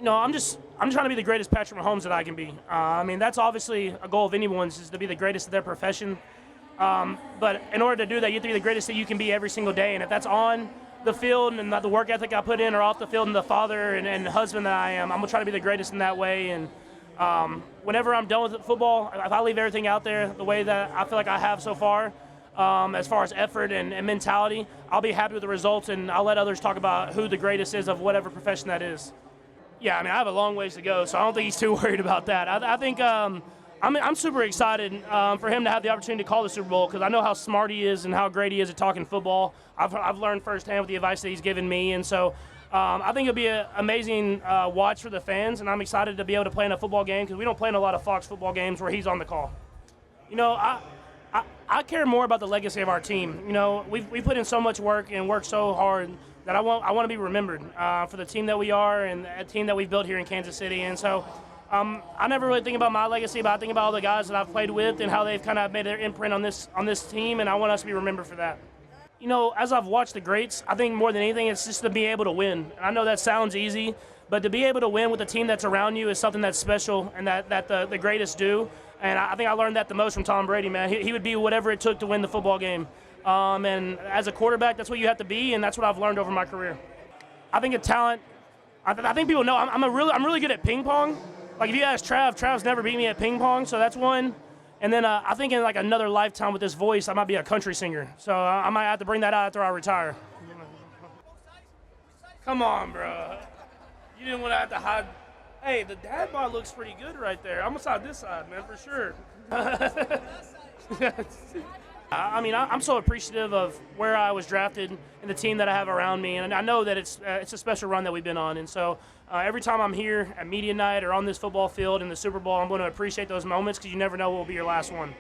I'm trying to be the greatest Patrick Mahomes that I can be. I mean, that's obviously a goal of anyone's, is to be the greatest of their profession. But in order to do that, you have to be the greatest that you can be every single day. And if that's on the field and the work ethic I put in, or off the field and the father and husband that I am, I'm going to try to be the greatest in that way. And whenever I'm done with football, if I leave everything out there the way that I feel like I have so far, as far as effort and mentality, I'll be happy with the results, and I'll let others talk about who the greatest is of whatever profession that is. Yeah, I mean, I have a long ways to go, so I don't think he's too worried about that. I think I'm super excited for him to have the opportunity to call the Super Bowl, because I know how smart he is and how great he is at talking football. I've learned firsthand with the advice that he's given me, and so I think it'll be an amazing watch for the fans, and I'm excited to be able to play in a football game, because we don't play in a lot of Fox football games where he's on the call. You know, I care more about the legacy of our team. You know, we put in so much work and work so hard that I want to be remembered for the team that we are and a team that we've built here in Kansas City. And so I never really think about my legacy, but I think about all the guys that I've played with and how they've kind of made their imprint on this team, and I want us to be remembered for that. You know, as I've watched the greats, I think more than anything, it's just to be able to win. And I know that sounds easy, but to be able to win with the team that's around you is something that's special and that the greatest do. And I think I learned that the most from Tom Brady, man. He would be whatever it took to win the football game. And as a quarterback, that's what you have to be, and that's what I've learned over my career. I think a talent. I think people know I'm really good at ping pong. Like if you ask Trav's never beat me at ping pong, so that's one. And then I think in like another lifetime with this voice, I might be a country singer. So I might have to bring that out after I retire. Come on, bro. You didn't want to have to hide. Hey, the dad bod looks pretty good right there. I'm gonna side this side, man, for sure. I mean, I'm so appreciative of where I was drafted and the team that I have around me, and I know that it's a special run that we've been on. And so every time I'm here at media night or on this football field in the Super Bowl, I'm going to appreciate those moments, because you never know what will be your last one.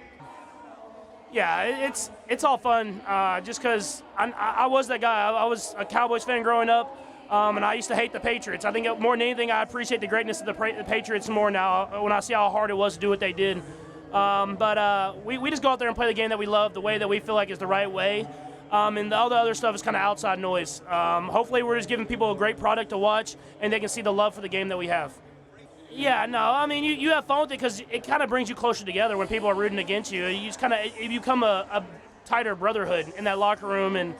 Yeah, it's all fun, just because I was that guy. I was a Cowboys fan growing up. And I used to hate the Patriots. I think more than anything, I appreciate the greatness of the Patriots more now when I see how hard it was to do what they did. But we just go out there and play the game that we love, the way that we feel like is the right way. And all the other stuff is kind of outside noise. Hopefully we're just giving people a great product to watch, and they can see the love for the game that we have. Yeah, no, I mean, you have fun with it, because it kind of brings you closer together when people are rooting against you. You just kind of become a tighter brotherhood in that locker room, and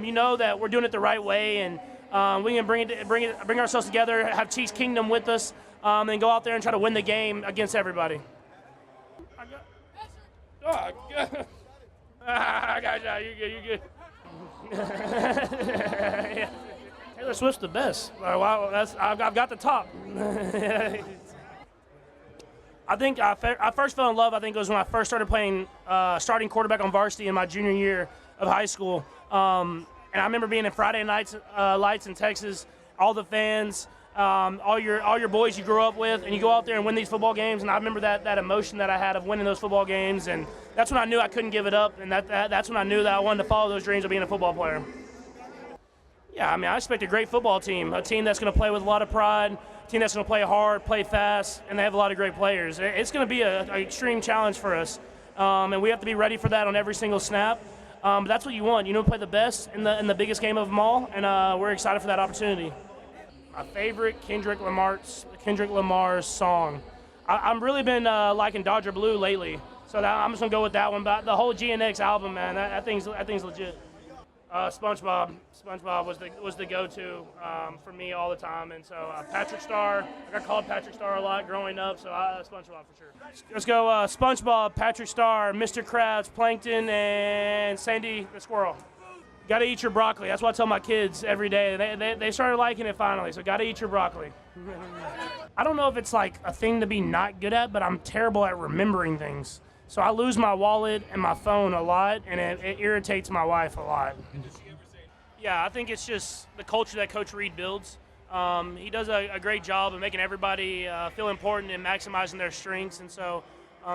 you know that we're doing it the right way, and we can bring ourselves together, have Chiefs Kingdom with us, and go out there and try to win the game against everybody. I got you. You're good. Yeah. Taylor Swift's the best. Wow, I've got the top. I think I first fell in love, I think it was when I first started playing starting quarterback on varsity in my junior year of high school. And I remember being in Friday nights lights in Texas, all the fans, all your boys you grew up with, and you go out there and win these football games. And I remember that emotion that I had of winning those football games, and that's when I knew I couldn't give it up, and that's when I knew that I wanted to follow those dreams of being a football player. Yeah, I mean, I expect a great football team, a team that's going to play with a lot of pride, a team that's going to play hard, play fast, and they have a lot of great players. It's going to be an extreme challenge for us, and we have to be ready for that on every single snap. But that's what you want. You know, play the best in the biggest game of them all, and we're excited for that opportunity. My favorite Kendrick Lamar's song. I've really been liking Dodger Blue lately, so I'm just gonna go with that one. But the whole GNX album, man, that thing's legit. SpongeBob was the go-to for me all the time, and so Patrick Star. I got called Patrick Star a lot growing up, so SpongeBob for sure. Let's go SpongeBob, Patrick Star, Mr. Krabs, Plankton, and Sandy the Squirrel. Got to eat your broccoli. That's what I tell my kids every day. They started liking it finally, so got to eat your broccoli. I don't know if it's like a thing to be not good at, but I'm terrible at remembering things. So I lose my wallet and my phone a lot, and it irritates my wife a lot. Yeah, I think it's just the culture that Coach Reed builds. He does a great job of making everybody feel important and maximizing their strengths. And so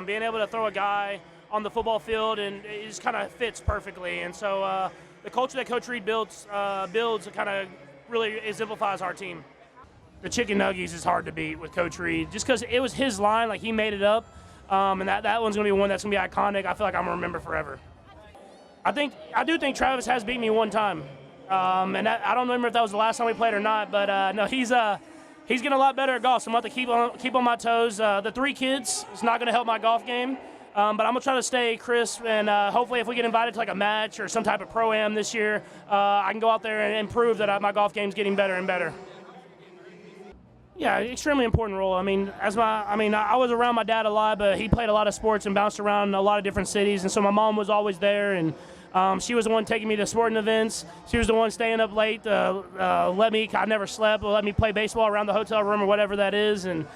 being able to throw a guy on the football field, and it just kind of fits perfectly. And so the culture that Coach Reed builds kind of really exemplifies our team. The chicken nuggets is hard to beat with Coach Reed, just because it was his line, like he made it up. And that one's going to be one that's going to be iconic. I feel like I'm going to remember forever. I do think Travis has beat me one time. And I don't remember if that was the last time we played or not, but no, he's he's getting a lot better at golf, so I'm going to have to keep on my toes. The 3 kids is not going to help my golf game, but I'm going to try to stay crisp, and hopefully if we get invited to like a match or some type of pro-am this year, I can go out there and prove that my golf game's getting better and better. Yeah, extremely important role. I mean, I was around my dad a lot, but he played a lot of sports and bounced around a lot of different cities, and so my mom was always there, and she was the one taking me to sporting events. She was the one staying up late, I never slept, let me play baseball around the hotel room or whatever that is, and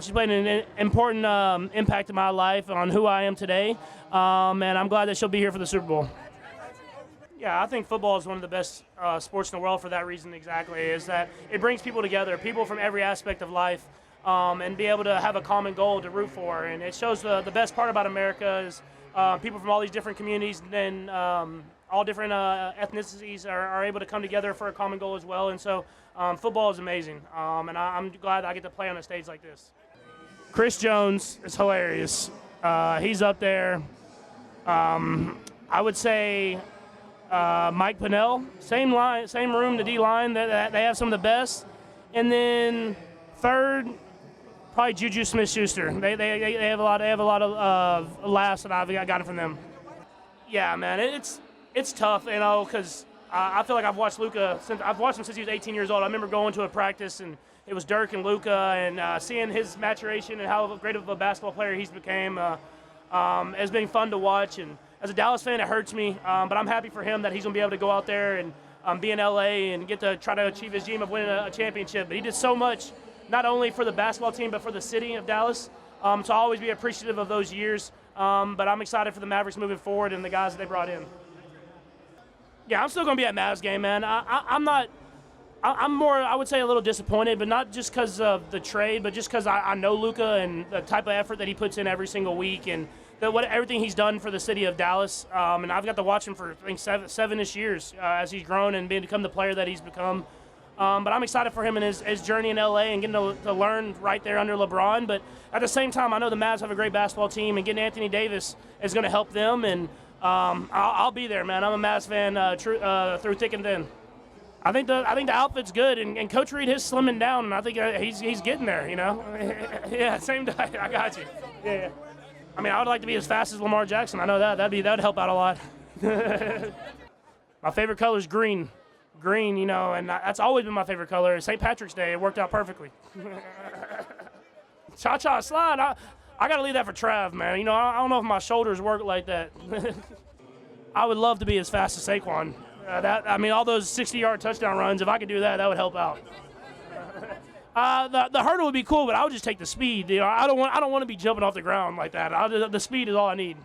she's played an important impact in my life on who I am today, and I'm glad that she'll be here for the Super Bowl. Yeah, I think football is one of the best sports in the world for that reason exactly, is that it brings people together, people from every aspect of life, and be able to have a common goal to root for. And it shows the best part about America is people from all these different communities and all different ethnicities are able to come together for a common goal as well. And so football is amazing, and I'm glad I get to play on a stage like this. Chris Jones is hilarious. He's up there. I would say Mike Pinnell, same line, same room, the D-line. They have some of the best. And then third, probably Juju Smith-Schuster. They have a lot of laughs that I've gotten from them. Yeah, man, it's tough, you know, because I feel like I've watched him since he was 18 years old. I remember going to a practice and it was Dirk and Luka, and seeing his maturation and how great of a basketball player he's became has been fun to watch. And as a Dallas fan, it hurts me, but I'm happy for him that he's going to be able to go out there and be in LA and get to try to achieve his dream of winning a championship. But he did so much, not only for the basketball team, but for the city of Dallas. So I'll always be appreciative of those years. But I'm excited for the Mavericks moving forward and the guys that they brought in. Yeah, I'm still going to be at Mavs game, man. I'm more, I would say, a little disappointed, but not just because of the trade, but just because I know Luka and the type of effort that he puts in every single week and everything he's done for the city of Dallas. And I've got to watch him for, I think, seven-ish years as he's grown and become the player that he's become. But I'm excited for him in his journey in LA and getting to learn right there under LeBron. But at the same time, I know the Mavs have a great basketball team, and getting Anthony Davis is going to help them. And I'll be there, man. I'm a Mavs fan through thick and thin. I think the outfit's good, and Coach Reed is slimming down, and I think he's getting there. You know, yeah, same diet. I got you. Yeah. I mean, I would like to be as fast as Lamar Jackson. I know that'd help out a lot. My favorite color is green. Green, you know, and that's always been my favorite color. St. Patrick's Day, it worked out perfectly. Cha-cha slide, I got to leave that for Trav, man. You know, I don't know if my shoulders work like that. I would love to be as fast as Saquon. All those 60-yard touchdown runs, if I could do that, that would help out. The hurdle would be cool, but I would just take the speed. You know, I don't want to be jumping off the ground like that. The speed is all I need.